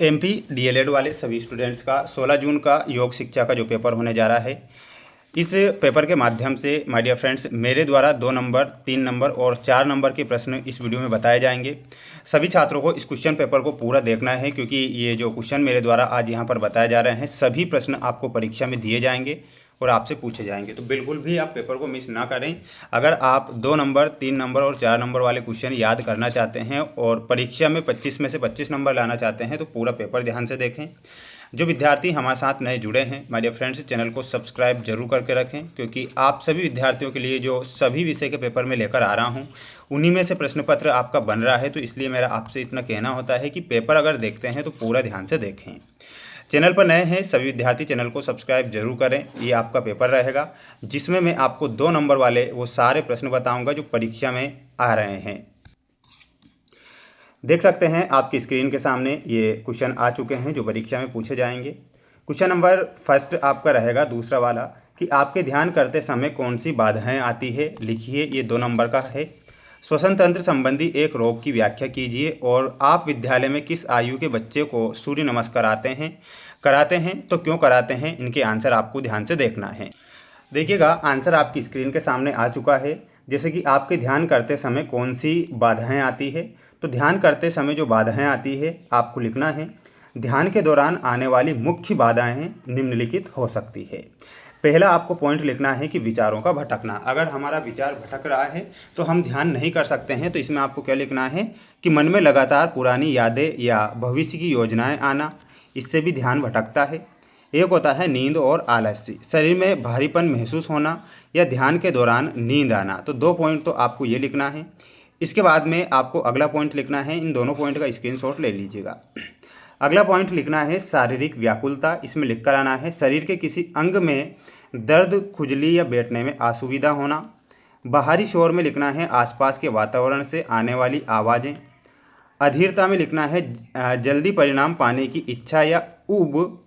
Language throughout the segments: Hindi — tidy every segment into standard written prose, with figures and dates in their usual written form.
एमपी डीएलएड वाले सभी स्टूडेंट्स का 16 जून का योग शिक्षा का जो पेपर होने जा रहा है, इस पेपर के माध्यम से माय डियर फ्रेंड्स मेरे द्वारा 2 नंबर, 3 नंबर और 4 नंबर के प्रश्न इस वीडियो में बताए जाएंगे। सभी छात्रों को इस क्वेश्चन पेपर को पूरा देखना है, क्योंकि ये जो क्वेश्चन मेरे द्वारा आज यहाँ पर बताए जा रहे हैं सभी प्रश्न आपको परीक्षा में दिए जाएंगे और आपसे पूछे जाएंगे। तो बिल्कुल भी आप पेपर को मिस ना करें। अगर आप 2 नंबर, 3 नंबर और 4 नंबर वाले क्वेश्चन याद करना चाहते हैं और परीक्षा में 25 में से 25 नंबर लाना चाहते हैं तो पूरा पेपर ध्यान से देखें। जो विद्यार्थी हमारे साथ नए जुड़े हैं, माय डियर फ्रेंड्स, चैनल को सब्सक्राइब जरूर करके रखें, क्योंकि आप सभी विद्यार्थियों के लिए जो सभी विषय के पेपर में लेकर आ रहा हूं उन्हीं में से प्रश्न पत्र आपका बन रहा है। तो इसलिए मेरा आपसे इतना कहना होता है कि पेपर अगर देखते हैं तो पूरा ध्यान से देखें। चैनल पर नए हैं सभी विद्यार्थी चैनल को सब्सक्राइब जरूर करें। ये आपका पेपर रहेगा जिसमें मैं आपको 2 नंबर वाले वो सारे प्रश्न बताऊंगा जो परीक्षा में आ रहे हैं। देख सकते हैं आपकी स्क्रीन के सामने ये क्वेश्चन आ चुके हैं जो परीक्षा में पूछे जाएंगे। क्वेश्चन नंबर फर्स्ट आपका रहेगा दूसरा वाला कि आपके ध्यान करते समय कौन सी बाधाएं आती है, लिखिए। ये 2 नंबर का है। श्वसन तंत्र संबंधी एक रोग की व्याख्या कीजिए और आप विद्यालय में किस आयु के बच्चे को सूर्य नमस्कार कराते हैं तो क्यों कराते हैं, इनके आंसर आपको ध्यान से देखना है। देखिएगा, आंसर आपकी स्क्रीन के सामने आ चुका है। जैसे कि आपके ध्यान करते समय कौन सी बाधाएं आती है, तो ध्यान करते समय जो बाधाएं आती है आपको लिखना है। ध्यान के दौरान आने वाली मुख्य बाधाएं निम्नलिखित हो सकती है। पहला आपको पॉइंट लिखना है कि विचारों का भटकना। अगर हमारा विचार भटक रहा है तो हम ध्यान नहीं कर सकते हैं। तो इसमें आपको क्या लिखना है कि मन में लगातार पुरानी यादें या भविष्य की योजनाएं आना, इससे भी ध्यान भटकता है। एक होता है नींद और आलस्य, शरीर में भारीपन महसूस होना या ध्यान के दौरान नींद आना। तो 2 पॉइंट तो आपको ये लिखना है। इसके बाद में आपको अगला पॉइंट लिखना है। इन दोनों पॉइंट का स्क्रीनशॉट ले लीजिएगा। अगला पॉइंट लिखना है शारीरिक व्याकुलता। इसमें लिख कर आना है शरीर के किसी अंग में दर्द, खुजली या बैठने में असुविधा होना। बाहरी शोर में लिखना है आसपास के वातावरण से आने वाली आवाज़ें। अधीरता में लिखना है जल्दी परिणाम पाने की इच्छा या ऊब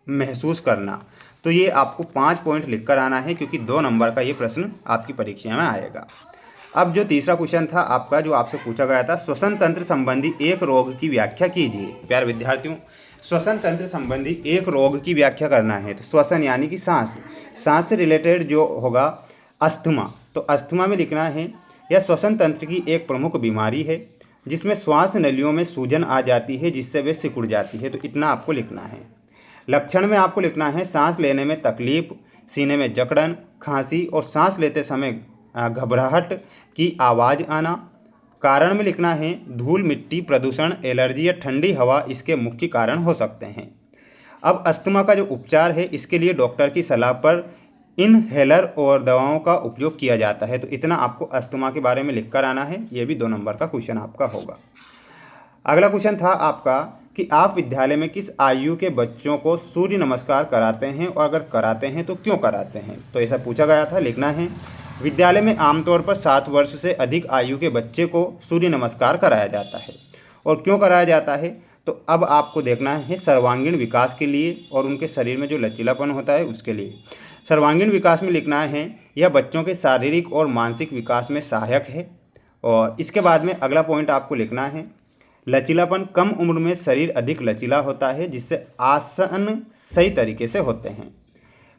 महसूस करना। तो ये आपको 5 पॉइंट लिख कर आना है, क्योंकि 2 नंबर का ये प्रश्न आपकी परीक्षा में आएगा। अब जो तीसरा क्वेश्चन था आपका, जो आपसे पूछा गया था, श्वसन तंत्र संबंधी एक रोग की व्याख्या कीजिए। प्यारे विद्यार्थियों, श्वसन तंत्र संबंधी एक रोग की व्याख्या करना है। तो श्वसन यानी कि सांस से रिलेटेड जो होगा अस्थमा, तो अस्थमा में लिखना है यह श्वसन तंत्र की एक प्रमुख बीमारी है जिसमें श्वास नलियों में सूजन आ जाती है जिससे वे सिकुड़ जाती है। तो इतना आपको लिखना है। लक्षण में आपको लिखना है सांस लेने में तकलीफ, सीने में जकड़न, खांसी और सांस लेते समय घबराहट की आवाज़ आना। कारण में लिखना है धूल, मिट्टी, प्रदूषण, एलर्जी या ठंडी हवा इसके मुख्य कारण हो सकते हैं। अब अस्थमा का जो उपचार है, इसके लिए डॉक्टर की सलाह पर इनहेलर और दवाओं का उपयोग किया जाता है। तो इतना आपको अस्थमा के बारे में लिख कर आना है। ये भी 2 नंबर का क्वेश्चन आपका होगा। अगला क्वेश्चन था आपका कि आप विद्यालय में किस आयु के बच्चों को सूर्य नमस्कार कराते हैं और अगर कराते हैं तो क्यों कराते हैं। तो ऐसा पूछा गया था। लिखना है विद्यालय में आमतौर पर 7 वर्ष से अधिक आयु के बच्चे को सूर्य नमस्कार कराया जाता है। और क्यों कराया जाता है, तो अब आपको देखना है सर्वांगीण विकास के लिए और उनके शरीर में जो लचीलापन होता है उसके लिए। सर्वांगीण विकास में लिखना है यह बच्चों के शारीरिक और मानसिक विकास में सहायक है। और इसके बाद में अगला पॉइंट आपको लिखना है लचीलापन, कम उम्र में शरीर अधिक लचीला होता है जिससे आसन सही तरीके से होते हैं।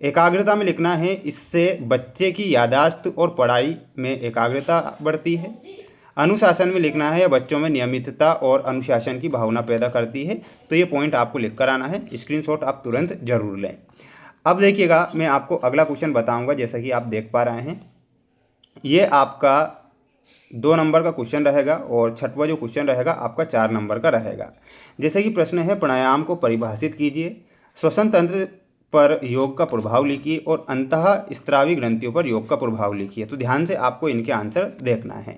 एकाग्रता में लिखना है इससे बच्चे की याददाश्त और पढ़ाई में एकाग्रता बढ़ती है। अनुशासन में लिखना है यह बच्चों में नियमितता और अनुशासन की भावना पैदा करती है। तो ये पॉइंट आपको लिख कर आना है। स्क्रीनशॉट आप तुरंत जरूर लें। अब देखिएगा, मैं आपको अगला क्वेश्चन बताऊंगा। जैसा कि आप देख पा रहे हैं, ये आपका 2 नंबर का क्वेश्चन रहेगा और छठवां जो क्वेश्चन रहेगा आपका 4 नंबर का रहेगा। जैसे कि प्रश्न है प्राणायाम को परिभाषित कीजिए, श्वसन तंत्र पर योग का प्रभाव लिखिए और अंतःस्रावी ग्रंथियों पर योग का प्रभाव लिखिए। तो ध्यान से आपको इनके आंसर देखना है।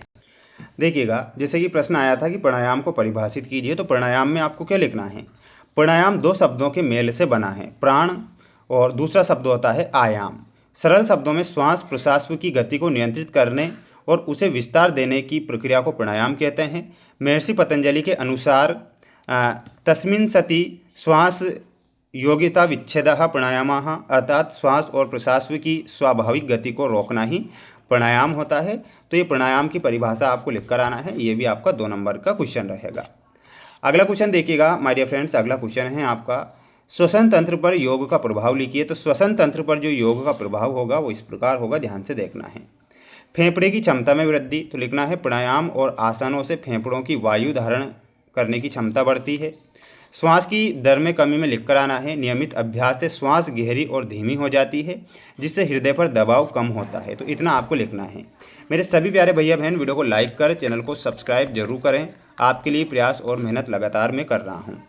देखिएगा, जैसे कि प्रश्न आया था कि प्राणायाम को परिभाषित कीजिए, तो प्राणायाम में आपको क्या लिखना है। प्राणायाम 2 शब्दों के मेल से बना है, प्राण और दूसरा शब्द होता है आयाम। सरल शब्दों में श्वास प्रश्वास की गति को नियंत्रित करने और उसे विस्तार देने की प्रक्रिया को प्राणायाम कहते हैं। महर्षि पतंजलि के अनुसार तस्मिन् सति श्वास योगिता विच्छेदः प्राणायामः, अर्थात श्वास और प्रश्वास की स्वाभाविक गति को रोकना ही प्राणायाम होता है। तो ये प्राणायाम की परिभाषा आपको लिख कर आना है। ये भी आपका 2 नंबर का क्वेश्चन रहेगा। अगला क्वेश्चन देखिएगा माय डियर फ्रेंड्स। अगला क्वेश्चन है आपका श्वसन तंत्र पर योग का प्रभाव लिखिए। तो श्वसन तंत्र पर जो योग का प्रभाव होगा वो इस प्रकार होगा, ध्यान से देखना है। फेफड़े की क्षमता में वृद्धि, तो लिखना है प्राणायाम और आसनों से फेफड़ों की वायु धारण करने की क्षमता बढ़ती है। श्वास की दर में कमी में लिखकर आना है। नियमित अभ्यास से श्वास गहरी और धीमी हो जाती है, जिससे हृदय पर दबाव कम होता है। तो इतना आपको लिखना है। मेरे सभी प्यारे भैया बहन, वीडियो को लाइक कर चैनल को सब्सक्राइब जरूर करें। आपके लिए प्रयास और मेहनत लगातार मैं कर रहा हूँ।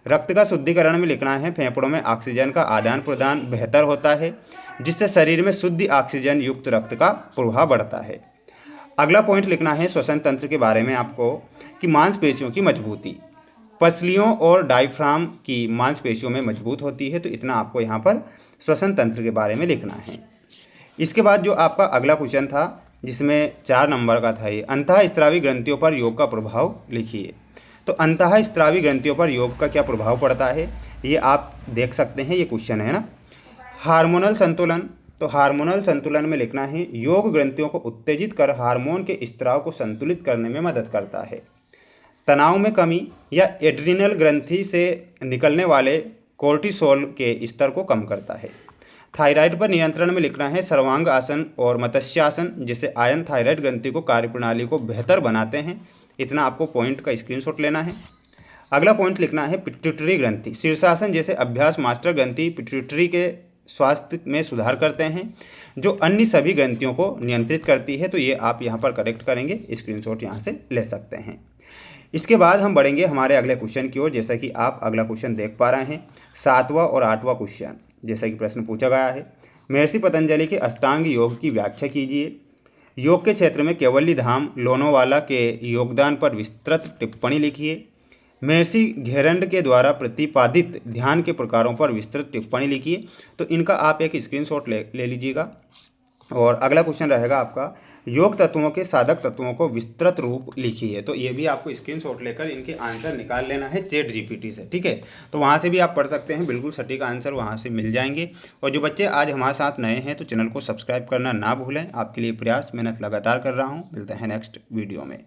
रक्त का शुद्धिकरण में लिखना है। फेफड़ों में ऑक्सीजन का आदान प्रदान बेहतर होता है, जिससे शरीर में शुद्ध ऑक्सीजन युक्त रक्त का प्रवाह बढ़ता है। अगला पॉइंट लिखना है श्वसन तंत्र के बारे में आपको कि मांसपेशियों की मजबूती, पसलियों और डायफ्राम की मांसपेशियों में मजबूत होती है। तो इतना आपको यहाँ पर श्वसन तंत्र के बारे में लिखना है। इसके बाद जो आपका अगला क्वेश्चन था जिसमें 4 नंबर का था, ये अंतःस्रावी ग्रंथियों पर योग का प्रभाव लिखिए। तो अंतःस्रावी ग्रंथियों पर योग का क्या प्रभाव पड़ता है, ये आप देख सकते हैं। ये क्वेश्चन है ना। हार्मोनल संतुलन, तो हार्मोनल संतुलन में लिखना है योग ग्रंथियों को उत्तेजित कर हार्मोन के स्त्राव को संतुलित करने में मदद करता है। तनाव में कमी या एड्रिनल ग्रंथि से निकलने वाले कोर्टिसोल के स्तर को कम करता है। थायराइड पर नियंत्रण में लिखना है सर्वांग आसन और मत्स्यासन, जिससे आयन थायराइड ग्रंथि को कार्यप्रणाली को बेहतर बनाते हैं। इतना आपको पॉइंट का स्क्रीनशॉट लेना है। अगला पॉइंट लिखना है पिट्यूटरी ग्रंथि, शीर्षासन जैसे अभ्यास मास्टर ग्रंथि पिट्यूटरी के स्वास्थ्य में सुधार करते हैं, जो अन्य सभी ग्रंथियों को नियंत्रित करती है। तो ये आप यहाँ पर करेक्ट करेंगे, स्क्रीनशॉट यहाँ से ले सकते हैं। इसके बाद हम बढ़ेंगे हमारे अगले क्वेश्चन की ओर। जैसा कि आप अगला क्वेश्चन देख पा रहे हैं, 7वां और 8वां क्वेश्चन, जैसा कि प्रश्न पूछा गया है, महर्षि पतंजलि के अष्टांग योग की व्याख्या कीजिए। योग के क्षेत्र में केवल्ली धाम लोनावाला के योगदान पर विस्तृत टिप्पणी लिखिए। महर्षि घेरंड के द्वारा प्रतिपादित ध्यान के प्रकारों पर विस्तृत टिप्पणी लिखिए। तो इनका आप एक स्क्रीनशॉट ले लीजिएगा। और अगला क्वेश्चन रहेगा आपका योग तत्वों के साधक तत्वों को विस्तृत रूप लिखिए। तो ये भी आपको स्क्रीनशॉट लेकर इनके आंसर निकाल लेना है चैट जीपीटी से, ठीक है। तो वहाँ से भी आप पढ़ सकते हैं, बिल्कुल सटीक आंसर वहाँ से मिल जाएंगे। और जो बच्चे आज हमारे साथ नए हैं तो चैनल को सब्सक्राइब करना ना भूलें। आपके लिए प्रयास मेहनत लगातार कर रहा हूँ। मिलते हैं नेक्स्ट वीडियो में।